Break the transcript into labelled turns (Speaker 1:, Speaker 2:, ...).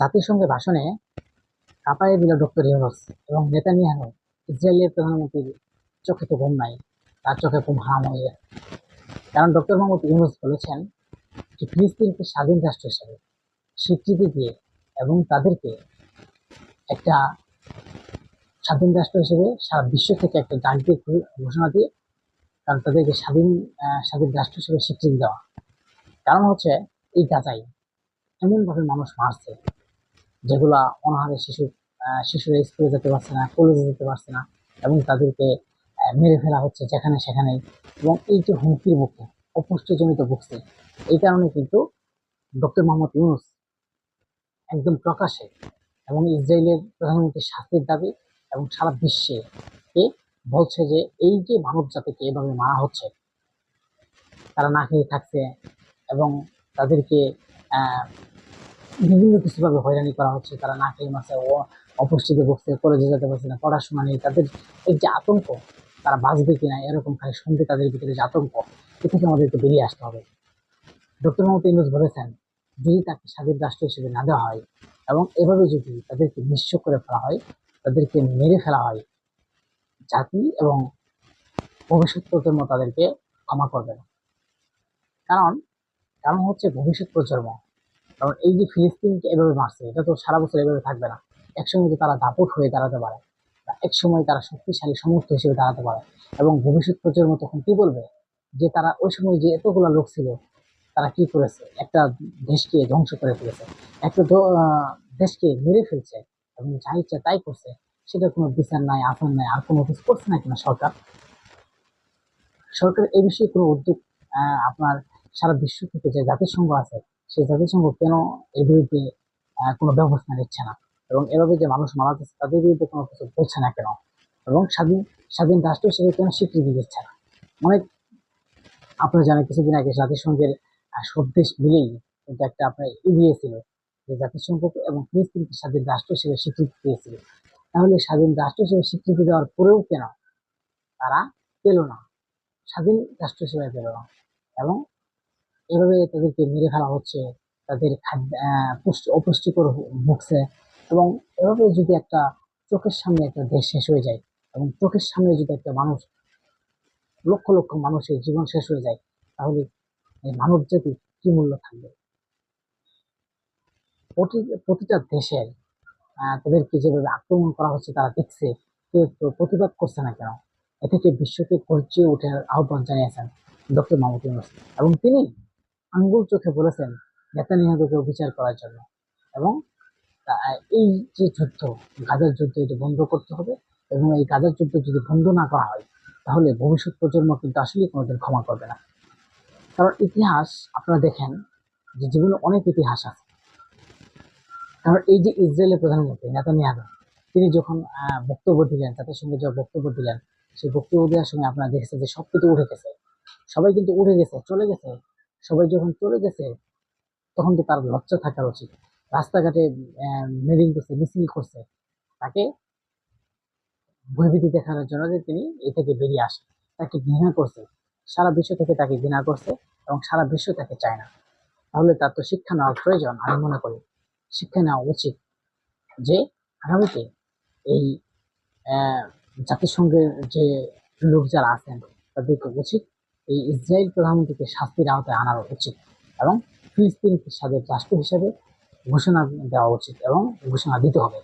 Speaker 1: জাতিসংঘে ভাষণে কাঁপায়ে দিল ডক্টর ইউনূস এবং নেতানিয়াহু। ইসরায়েলের প্রধানমন্ত্রীর চোখে তো ঘুম নাই, তার চোখে ঘুম হারাম হয়ে গেছে। কারণ ডক্টর মোহাম্মদ ইউনূস বলেছেন যে ফিলিস্তিনকে স্বাধীন রাষ্ট্র হিসেবে স্বীকৃতি দিয়ে এবং তাদেরকে একটা স্বাধীন রাষ্ট্র হিসেবে সারা বিশ্ব থেকে একটা জাগতিক ঘোষণা দিয়ে, কারণ তাদেরকে স্বাধীন রাষ্ট্র হিসেবে স্বীকৃতি দেওয়া। কারণ হচ্ছে এই গাজায় এমনভাবে মানুষ মারছে যেগুলা অনাহারে শিশুরা স্কুলে যেতে পারছে না, কলেজে যেতে পারছে না, এবং তাদেরকে মেরে ফেলা হচ্ছে যেখানে সেখানেই। এবং এই যে হুমকির মুখে অপুষ্টিজনিত ভুগছে, এই কারণে কিন্তু ডক্টর মোহাম্মদ ইউনূস একদম প্রকাশ্যে এবং ইসরায়েলের প্রধানমন্ত্রীর শাস্তির দাবি এবং সারা বিশ্বে বলছে যে এই যে মানব জাতিকে এভাবে মারা হচ্ছে, তারা না খেয়ে থাকছে এবং তাদেরকে বিভিন্ন কিছুভাবে হয়রানি করা হচ্ছে, তারা না খেয়ে মাসে অপুষ্টিতে ভুগছে, কলেজে যেতে পারছে না, পড়াশোনা নেই, তাদের এই যে আতঙ্ক, তারা বাঁচবে কিনা এরকম খালি সন্ধে তাদের ভিতরে যে আতঙ্ক, এ থেকে আমাদেরকে বেরিয়ে আসতে হবে। ডক্টর মোহাম্মদ ইউনূস বলেছেন যদি তাকে স্বাধীন রাষ্ট্র হিসেবে না দেওয়া হয় এবং এভাবে যদি তাদেরকে নিঃস্ব করে ফেলা হয়, তাদেরকে মেরে ফেলা হয়, জাতি এবং ভবিষ্যৎ প্রজন্ম তাদেরকে ক্ষমা করবে না। কারণ কারণ হচ্ছে ভবিষ্যৎ প্রজন্ম। কারণ এই যে ফিলিস্তিনকে এভাবে মারছে, এটা তো সারা বছর এভাবে থাকবে না। একসময় তো তারা দাপট হয়ে দাঁড়াতে পারে, একসময় তারা শক্তিশালী সমর্থ হিসেবে দাঁড়াতে পারে। এবং ভবিষ্যৎ প্রজন্ম তখন কি বলবে যে তারা ওই সময় যে এতগুলা লোক ছিল, তারা কি করেছে, একটা দেশকে ধ্বংস করে ফেলেছে, একটা দেশকে মেরে ফেলছে এবং যা ইচ্ছা তাই করছে, সেটা কোনো বিচার নাই, আচরণ নাই, আর কোনো কিছু করছে না কিনা সরকার। সরকার এই বিষয়ে কোনো উদ্যোগ আপনার সারা বিশ্ব থেকে যে জাতিসংঘ আছে, সেই জাতিসংঘ কেন এর বিরুদ্ধে কোনো ব্যবস্থা নিচ্ছে না? এবং এভাবে যে মানুষ মারা যাচ্ছে তাদের বিরুদ্ধে কোনো কিছু বলছে না কেন? এবং স্বাধীন স্বাধীন রাষ্ট্র হিসেবে কেন স্বীকৃতি দিচ্ছে না? অনেক আপনারা জানেন কিছুদিন আগে জাতিসংঘের সব দেশ মিলেই কিন্তু একটা আপনার দিয়েছিল যে জাতিসংঘ এবং ফিলিস্তিনকে স্বাধীন রাষ্ট্র হিসেবে স্বীকৃতি দিয়েছিল। তাহলে স্বাধীন রাষ্ট্র হিসেবে স্বীকৃতি দেওয়ার পরেও কেন তারা পেল না, স্বাধীন রাষ্ট্র হিসেবে পেল না? এবং এভাবে তাদেরকে মেরে ফেলা হচ্ছে, তাদের খাদ্য অপুষ্টিকর ভুগছে। এবং এভাবে যদি একটা চোখের সামনে একটা দেশ শেষ হয়ে যায় এবং চোখের সামনে যদি একটা মানুষ, লক্ষ লক্ষ মানুষের জীবন শেষ হয়ে যায়, তাহলে এই মানব জাতির কি মূল্য থাকবে? প্রতিটা দেশের তাদেরকে যেভাবে আক্রমণ করা হচ্ছে তারা দেখছে, কেউ তো প্রতিবাদ করছে না কেন? এ থেকে বিশ্বকে গর্জে ওঠার আহ্বান জানিয়েছেন ডক্টর মোহাম্মদ ইউনূস। এবং তিনি আঙ্গুল চোখে বলেছেন নেতানিয়াহুকে বিচার করার জন্য। এবং এই যে যুদ্ধ, গাজার যুদ্ধ, এটা বন্ধ করতে হবে। এবং এই গাজার যুদ্ধ যদি বন্ধ না করা হয়, তাহলে ভবিষ্যৎ প্রজন্ম কিন্তু আসলে কোনোদিন ক্ষমা করবে না। কারণ ইতিহাস আপনারা দেখেন যে জীবনে অনেক ইতিহাস আছে। কারণ এই যে ইসরায়েলের প্রধানমন্ত্রী নেতানিয়াহু, তিনি যখন বক্তব্য দিলেন, জাতিসংঘে যে বক্তব্য দিলেন, সেই বক্তব্য দেওয়ার সময় আপনারা দেখেছেন যে সবকিছু উঠে গেছে, সবাই কিন্তু উঠে গেছে, চলে গেছে। সবাই যখন চলে গেছে তখন তো তার লজ্জা থাকা উচিত। রাস্তাঘাটে মিটিং করছে, মিছিল করছে, তাকে ভয়ভীতি দেখানোর জন্য যে তিনি এ থেকে বেরিয়ে আসে। তাকে ঘৃণা করছে, সারা বিশ্ব থেকে তাকে ঘৃণা করছে এবং সারা বিশ্ব তাকে চায় না। তাহলে তার তো শিক্ষা নেওয়ার প্রয়োজন, আমি মনে করি শিক্ষা নেওয়া উচিত যে আগামীতে এই জাতিসংঘের যে লোক যারা আছেন তাদেরকে উচিত এই ইসরায়েল প্রধানমন্ত্রীকে শাস্তির আওতায় আনার উচিত এবং ফিলিস্তিনকে স্বাধীন রাষ্ট্র হিসেবে ঘোষণা দেওয়া উচিত এবং ঘোষণা দিতে হবে।